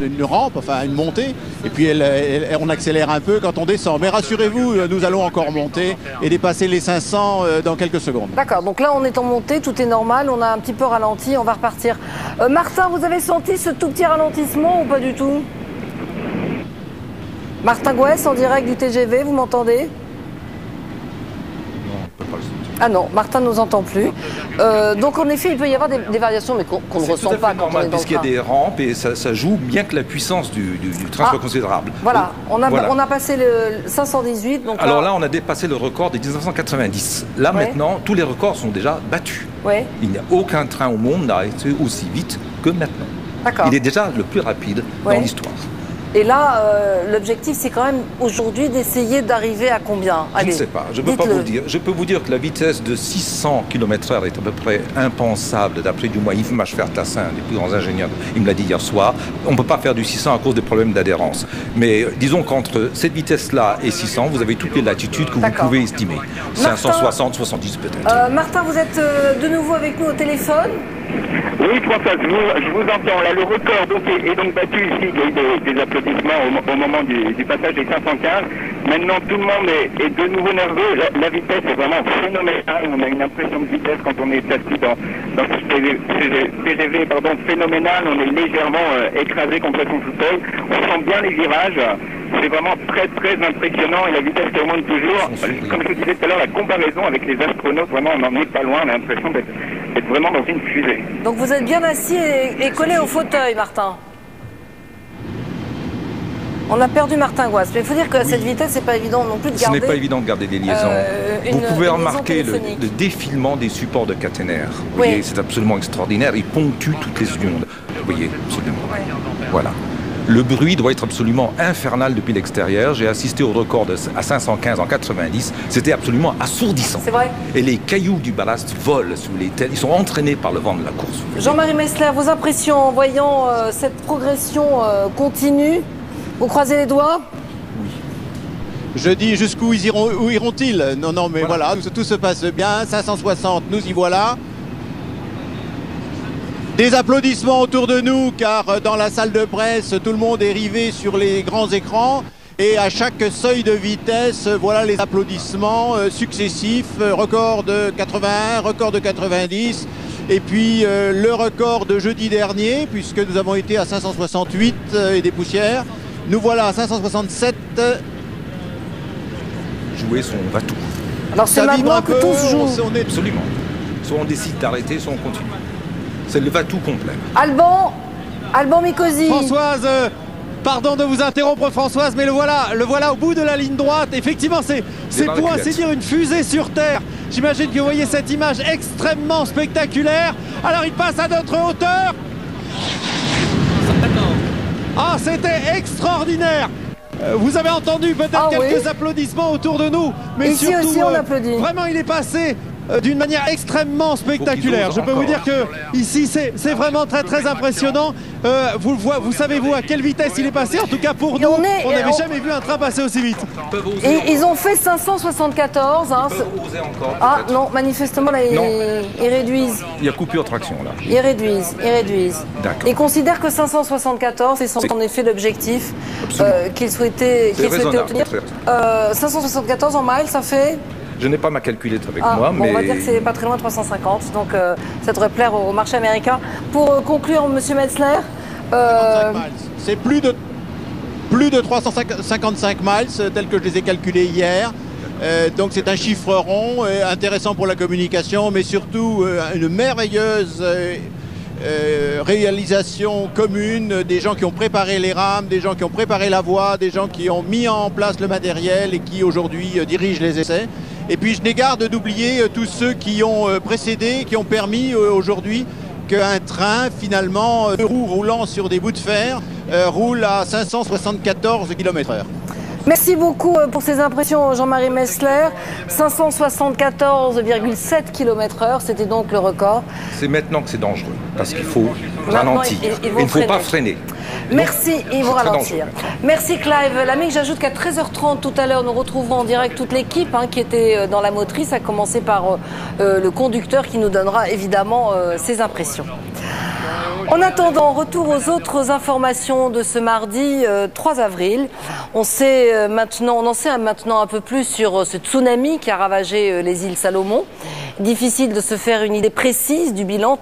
Une rampe, enfin une montée, et puis on accélère un peu quand on descend. Mais rassurez-vous, nous allons encore monter et dépasser les 500 dans quelques secondes. D'accord, donc là on est en montée, tout est normal, on a un petit peu ralenti, on va repartir. Martin, vous avez senti ce tout petit ralentissement ou pas du tout? Martin Gouès en direct du TGV, vous m'entendez? Ah non, Martin ne nous entend plus. Donc en effet, il peut y avoir des variations, mais qu'on ne ressent pas quand on est dans le train. Puisqu'il y a des rampes et ça joue, bien que la puissance du train soit considérable. Voilà, on a passé le 518. Donc alors là, on a dépassé le record de 1990. Là maintenant, tous les records sont déjà battus. Ouais. Il n'y a aucun train au monde n'a été aussi vite que maintenant. D'accord. Il est déjà le plus rapide dans l'histoire. Et là, l'objectif, c'est quand même aujourd'hui d'essayer d'arriver à combien? Je ne sais pas, je ne peux pas vous le dire. Je peux vous dire que la vitesse de 600 km/h est à peu près impensable, d'après du moins Yves Machefer-Tassin, des plus grands ingénieurs, il me l'a dit hier soir. On ne peut pas faire du 600 à cause des problèmes d'adhérence. Mais disons qu'entre cette vitesse-là et 600, vous avez toutes les latitudes que vous pouvez estimer. 560, 70 peut-être. Martin, vous êtes de nouveau avec nous au téléphone? Oui, François, je vous entends. Là, le record est donc battu ici. Il y a eu des applaudissements au moment du passage des 515. Maintenant, tout le monde est de nouveau nerveux. La vitesse est vraiment phénoménale. On a une impression de vitesse quand on est assis dans ce TGV phénoménal. On est légèrement écrasé contre son fauteuil. On sent bien les virages. C'est vraiment très très impressionnant et la vitesse qui augmente toujours. Comme je vous disais tout à l'heure, la comparaison avec les astronautes, vraiment on n'en est pas loin, on a l'impression d'être vraiment dans une fusée. Donc vous êtes bien assis et collé au fauteuil, Martin. On a perdu Martin Gouès, mais il faut dire qu'à cette vitesse, c'est pas évident non plus de garder... Ce n'est pas évident de garder des liaisons. Vous pouvez remarquer le défilement des supports de caténaire. Vous voyez, c'est absolument extraordinaire. Ils ponctuent toutes les secondes. Vous voyez, absolument. Voilà. Le bruit doit être absolument infernal depuis l'extérieur. J'ai assisté au record à 515 en 90. C'était absolument assourdissant. C'est vrai. Et les cailloux du ballast volent sous les têtes. Ils sont entraînés par le vent de la course. Jean-Marie Messler, vos impressions en voyant cette progression continue? Vous croisez les doigts? Oui. Je dis jusqu'où iront-ils? Non, mais voilà, tout se passe bien. 560, nous y voilà. Des applaudissements autour de nous, car dans la salle de presse, tout le monde est rivé sur les grands écrans. Et à chaque seuil de vitesse, voilà les applaudissements successifs. Record de 81, record de 90. Et puis le record de jeudi dernier, puisque nous avons été à 568 et des poussières. Nous voilà à 567. Jouer son va-tout. Alors c'est maintenant que tous jouent. Absolument. Soit on décide d'arrêter, soit on continue. C'est le va-tout complet. Alban Mikosi. Françoise, pardon de vous interrompre Françoise, mais le voilà au bout de la ligne droite. Effectivement, c'est pour ainsi dire une fusée sur Terre. J'imagine que vous voyez cette image extrêmement spectaculaire. Alors il passe à notre hauteur. Ah, c'était extraordinaire. Vous avez entendu peut-être quelques applaudissements autour de nous, mais ici surtout, aussi on applaudit. Vraiment, il est passé d'une manière extrêmement spectaculaire. Je peux vous dire que ici c'est vraiment très très impressionnant. Vous savez à quelle vitesse il est passé? En tout cas pour nous, on n'avait jamais vu un train passer aussi vite. Et ils ont fait 574. Hein. Ah non, manifestement là ils réduisent. Il y a coupure de traction là. Ils réduisent. D'accord. Ils considèrent que 574 c'est en effet l'objectif qu'ils souhaitaient obtenir. 574 en miles, ça fait... Je n'ai pas ma calculette avec moi, mais... On va dire que c'est pas très loin de 350, donc ça devrait plaire au marché américain. Pour conclure, Monsieur Metzler... C'est plus de 355 miles, tel que je les ai calculés hier. Donc c'est un chiffre rond, intéressant pour la communication, mais surtout une merveilleuse réalisation commune, des gens qui ont préparé les rames, des gens qui ont préparé la voie, des gens qui ont mis en place le matériel et qui aujourd'hui dirigent les essais. Et puis je n'ai garde d'oublier tous ceux qui ont précédé, qui ont permis aujourd'hui qu'un train, finalement, deux roues roulant sur des bouts de fer, roule à 574 km/h. Merci beaucoup pour ces impressions, Jean-Marie Messler. 574,7 km/h, c'était donc le record. C'est maintenant que c'est dangereux, parce qu'il faut ralentir. Il ne faut pas freiner. Merci, ils vont ralentir. Merci Clive. L'ami, j'ajoute qu'à 13h30 tout à l'heure, nous retrouverons en direct toute l'équipe qui était dans la motrice, à commencer par le conducteur qui nous donnera évidemment ses impressions. En attendant, retour aux autres informations de ce mardi 3 avril. On en sait maintenant un peu plus sur ce tsunami qui a ravagé les îles Salomon. Difficile de se faire une idée précise du bilan.